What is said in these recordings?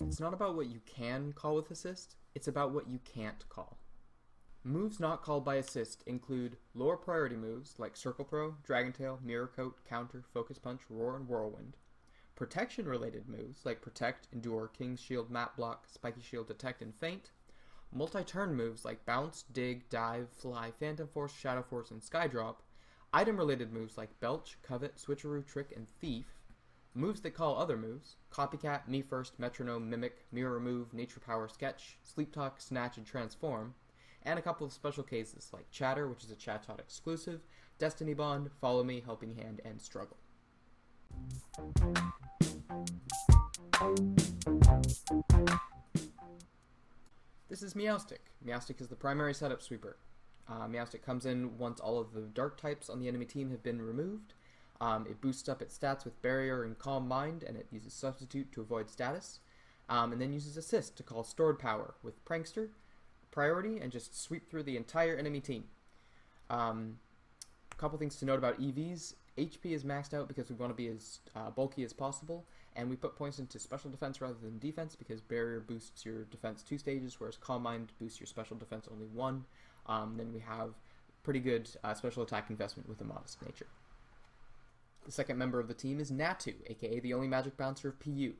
It's not about what you can call with assist, it's about what you can't call. Moves not called by assist include lower priority moves like Circle Throw, Dragon Tail, Mirror Coat, Counter, Focus Punch, Roar, and Whirlwind. Protection related moves like Protect, Endure, King's Shield, Map Block, Spiky Shield, Detect, and Feint. Multi-turn moves like Bounce, Dig, Dive, Fly, Phantom Force, Shadow Force, and Skydrop. Item related moves like Belch, Covet, Switcheroo, Trick, and Thief. Moves that call other moves: Copycat, Me First, Metronome, Mimic, Mirror Move, Nature Power, Sketch, Sleep Talk, Snatch, and Transform. And a couple of special cases like Chatter, which is a Chatot exclusive, Destiny Bond, Follow Me, Helping Hand, and Struggle. This is Meowstic. Meowstic is the primary setup sweeper. Meowstic comes in once all of the dark types on the enemy team have been removed. It boosts up its stats with Barrier and Calm Mind, and it uses Substitute to avoid status. And then uses Assist to call Stored Power with Prankster, Priority, and just sweep through the entire enemy team. A couple things to note about EVs. HP is maxed out because we want to be as bulky as possible, and we put points into special defense rather than defense because Barrier boosts your defense 2 stages, whereas Calm Mind boosts your special defense only 1. Then we have pretty good special attack investment with a modest nature. The second member of the team is Natu, aka the only magic bouncer of PU.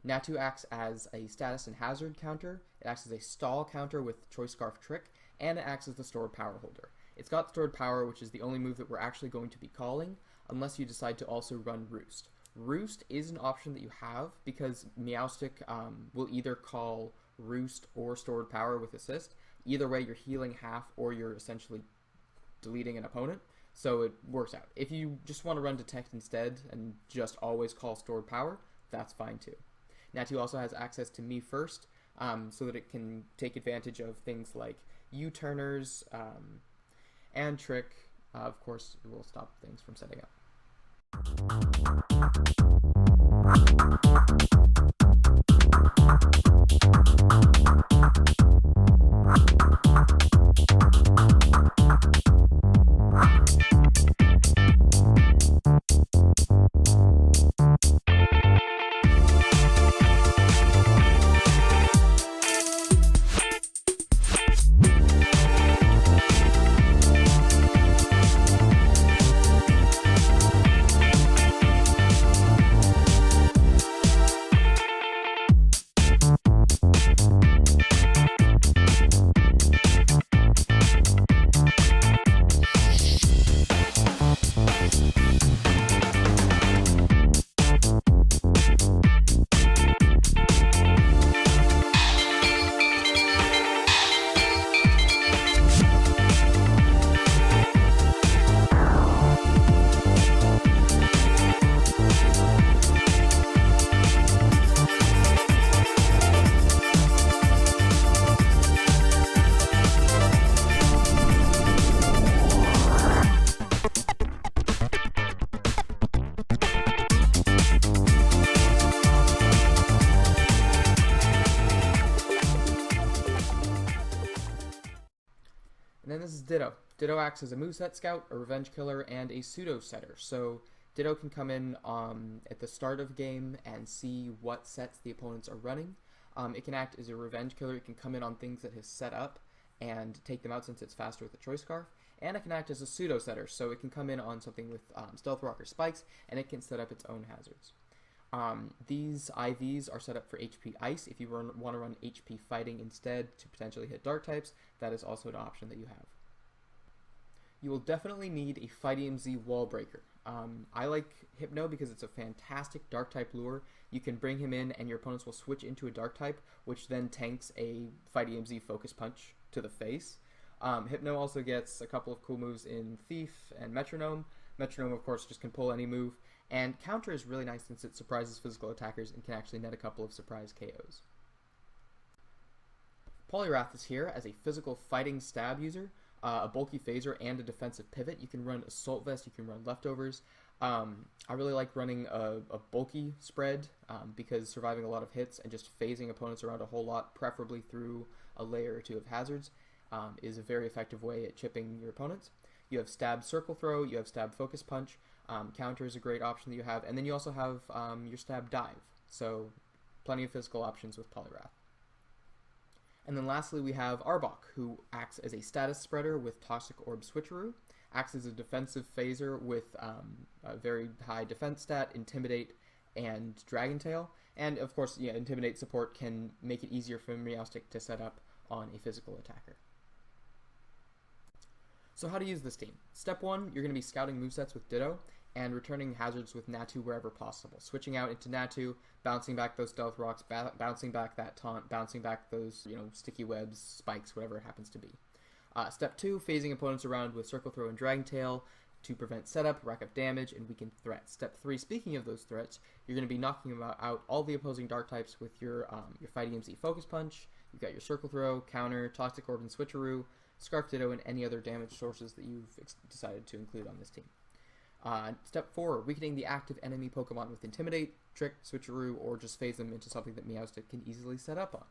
Natu acts as a status and hazard counter, it acts as a stall counter with Choice Scarf Trick, and it acts as the stored power holder. It's got stored power, which is the only move that we're actually going to be calling, unless you decide to also run Roost. Roost is an option that you have because Meowstic will either call Roost or stored power with assist. Either way, you're healing half or you're essentially deleting an opponent, so it works out. If you just want to run Detect instead and just always call stored power, that's fine too. Natu also has access to Me First, so that it can take advantage of things like U-turners and Trick. Of course, it will stop things from setting up. And then this is Ditto. Ditto acts as a moveset scout, a revenge killer, and a pseudo setter. So Ditto can come in at the start of game and see what sets the opponents are running. It can act as a revenge killer. It can come in on things that has set up and take them out since it's faster with a Choice Scarf. And it can act as a pseudo setter, so it can come in on something with Stealth Rock or Spikes, and it can set up its own hazards. These IVs are set up for HP Ice. If you want to run HP Fighting instead to potentially hit Dark types, that is also an option that you have. You will definitely need a fightinium-Z wall breaker. I like Hypno because it's a fantastic Dark type lure. You can bring him in and your opponents will switch into a Dark type, which then tanks a fightinium-Z Focus Punch to the face. Hypno also gets a couple of cool moves in Thief and Metronome. Metronome, of course, just can pull any move. And Counter is really nice since it surprises physical attackers and can actually net a couple of surprise KOs. Poliwrath is here as a physical fighting stab user, a bulky phaser, and a defensive pivot. You can run Assault Vest, you can run Leftovers. I really like running a bulky spread because surviving a lot of hits and just phasing opponents around a whole lot, preferably through a layer or two of hazards, is a very effective way at chipping your opponents. You have Stab Circle Throw, you have Stab Focus Punch, Counter is a great option that you have, and then you also have your Stab Dive, so plenty of physical options with Poliwrath. And then lastly we have Arbok, who acts as a status spreader with Toxic Orb Switcheroo, acts as a defensive phaser with a very high defense stat, Intimidate, and Dragon Tail, and of course, yeah, Intimidate support can make it easier for Meowstic to set up on a physical attacker. So how to use this team. Step 1, you're going to be scouting movesets with Ditto, and returning hazards with Natu wherever possible. Switching out into Natu, bouncing back those Stealth Rocks, bouncing back that Taunt, bouncing back those, sticky webs, spikes, whatever it happens to be. Step 2, phasing opponents around with Circle Throw and Dragon Tail to prevent setup, rack up damage, and weaken threats. Step 3, speaking of those threats, you're going to be knocking out all the opposing Dark types with your fightinium-Z Focus Punch. You've got your Circle Throw, Counter, Toxic Orb and Switcheroo, Scarf Ditto, and any other damage sources that you've decided to include on this team. Step 4, weakening the active enemy Pokemon with Intimidate, Trick, Switcheroo, or just phase them into something that Meowstic can easily set up on.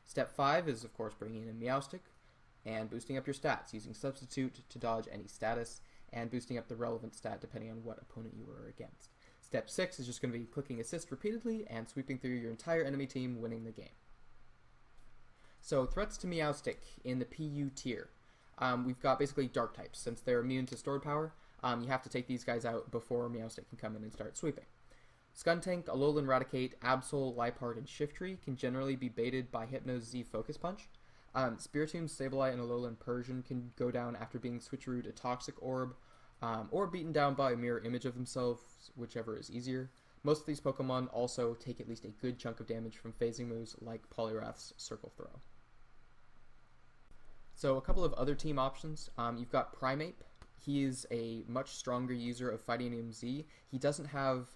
Step 5 is, of course, bringing in Meowstic and boosting up your stats, using Substitute to dodge any status, and boosting up the relevant stat depending on what opponent you are against. Step 6 is just going to be clicking Assist repeatedly and sweeping through your entire enemy team, winning the game. So, threats to Meowstic in the PU tier. We've got basically Dark types. Since they're immune to stored power, you have to take these guys out before Meowstic can come in and start sweeping. Skuntank, Alolan Raticate, Absol, Liepard, and Shiftry can generally be baited by Hypno's Z Focus Punch. Spiritomb, Sableye, and Alolan Persian can go down after being switcherooed to Toxic Orb, or beaten down by a mirror image of themselves, whichever is easier. Most of these Pokemon also take at least a good chunk of damage from phasing moves like Poliwrath's Circle Throw. So a couple of other team options. You've got Primeape. He is a much stronger user of fightinium-Z. He doesn't have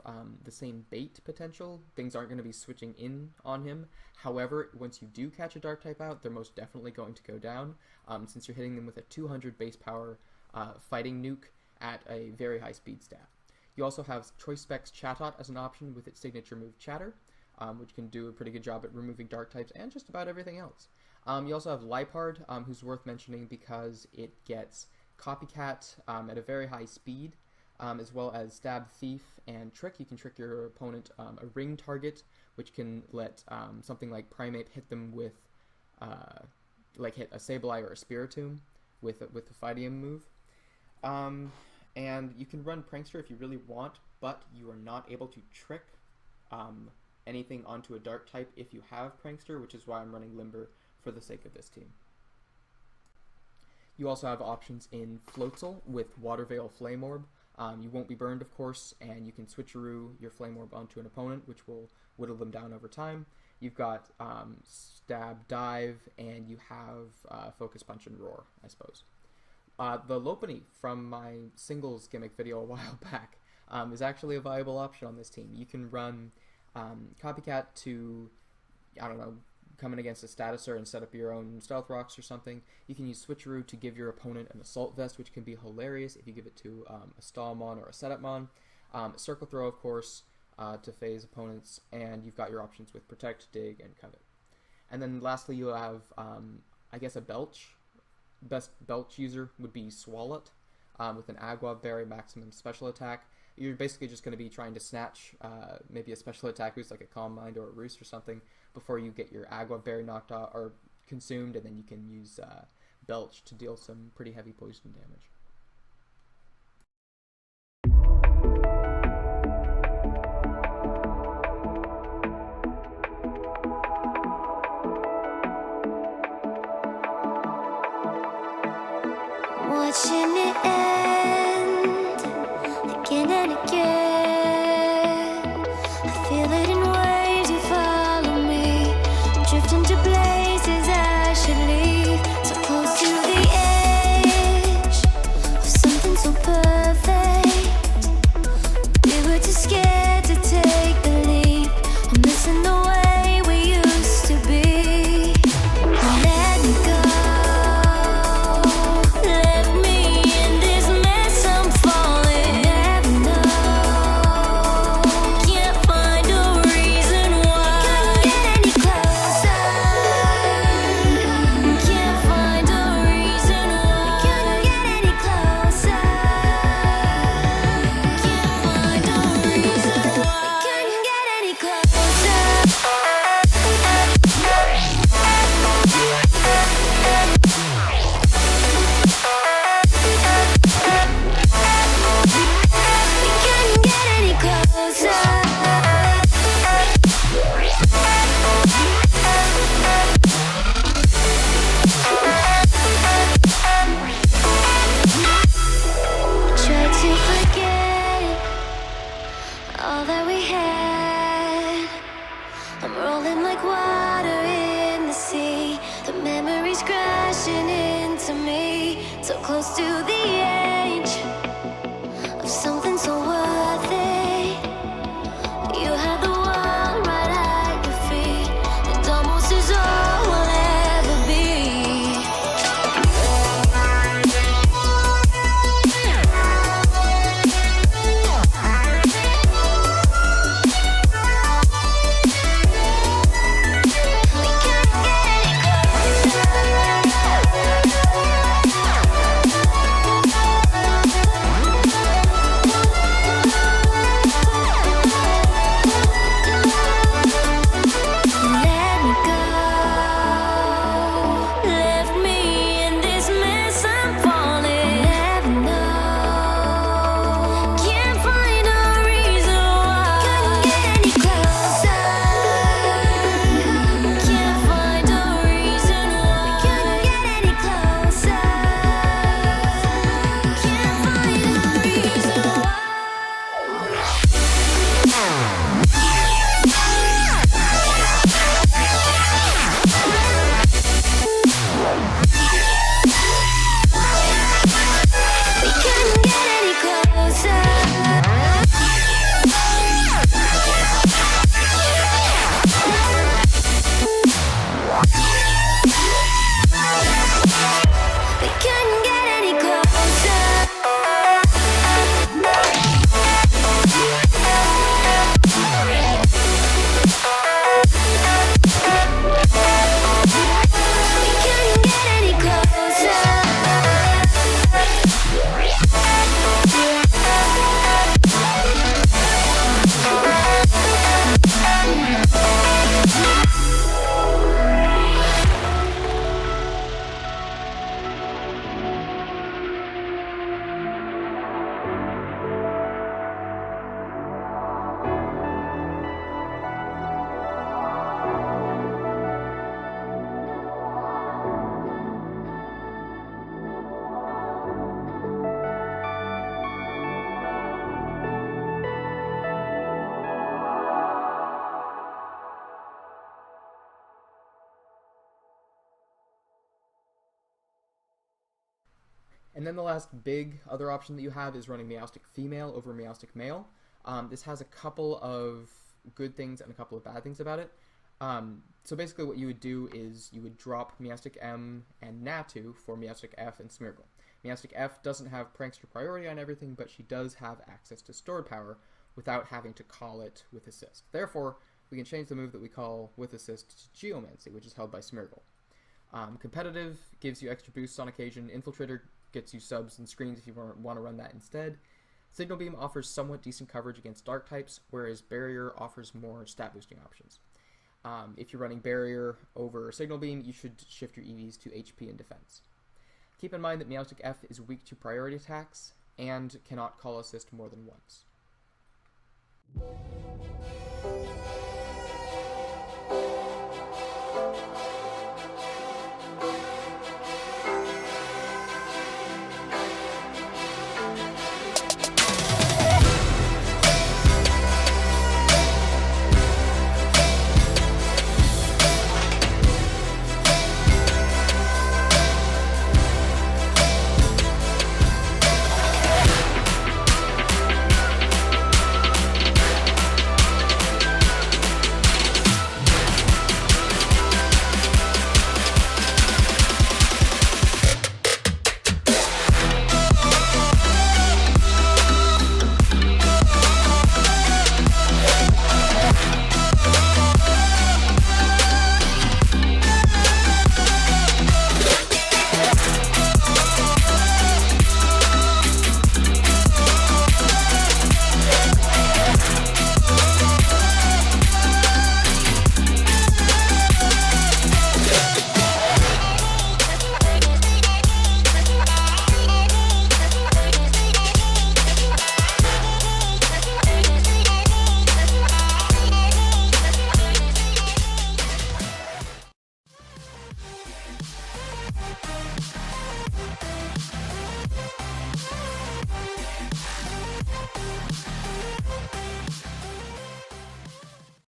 the same bait potential. Things aren't going to be switching in on him. However, once you do catch a Dark type out, they're most definitely going to go down, since you're hitting them with a 200 base power fighting nuke at a very high speed stat. You also have Choice Specs Chatot as an option with its signature move Chatter, which can do a pretty good job at removing Dark types and just about everything else. You also have Liepard, who's worth mentioning because it gets Copycat at a very high speed, as well as Stab, Thief, and Trick. You can trick your opponent a ring target, which can let something like Primeape hit them with, hit a Sableye or a Spiritomb with the Fightinium move. And you can run Prankster if you really want, but you are not able to trick anything onto a Dark type if you have Prankster, which is why I'm running Limber for the sake of this team. You also have options in Floatzel with Water Veil Flame Orb. You won't be burned, of course, and you can switcheroo your Flame Orb onto an opponent, which will whittle them down over time. You've got Stab, Dive, and you have Focus Punch and Roar, I suppose. The Lopunny from my singles gimmick video a while back is actually a viable option on this team. You can run Copycat to, come in against a statuser and set up your own Stealth Rocks or something. You can use Switcheroo to give your opponent an Assault Vest, which can be hilarious if you give it to a Stallmon or a Setupmon. Circle Throw, of course, to phase opponents, and you've got your options with Protect, Dig, and Covet. And then lastly, you have, a Belch. Best Belch user would be Swalot, with an Agua Berry maximum special attack. You're basically just going to be trying to snatch maybe a special attack boost like a Calm Mind or a Roost or something before you get your Agua Berry knocked out or consumed, and then you can use belch to deal some pretty heavy poison damage. Watching it end again and again. I feel it in waves, you follow me. Drifting to places I should leave. So close to the edge of something so perfect. We were too scared to take the leap. I'm missing the way we used to be. Let me go. Close to the edge of something so worth it. You have the world right at your feet. It almost is all we'll ever be. We can't get any closer. And then the last big other option that you have is running meowstic female over meowstic male. This has a couple of good things and a couple of bad things about it. So basically what you would do is you would drop meowstic-m and natu for meowstic-f and Smeargle. Meowstic-f doesn't have prankster priority on everything, but she does have access to stored power without having to call it with assist. Therefore, we can change the move that we call with assist to Geomancy, which is held by Smeargle. Competitive gives you extra boosts on occasion. Infiltrator gets you subs and screens if you want to run that instead. Signal Beam offers somewhat decent coverage against dark types, whereas Barrier offers more stat boosting options. If you're running Barrier over Signal Beam, you should shift your EVs to HP and Defense. Keep in mind that meowstic-f is weak to priority attacks and cannot call assist more than once.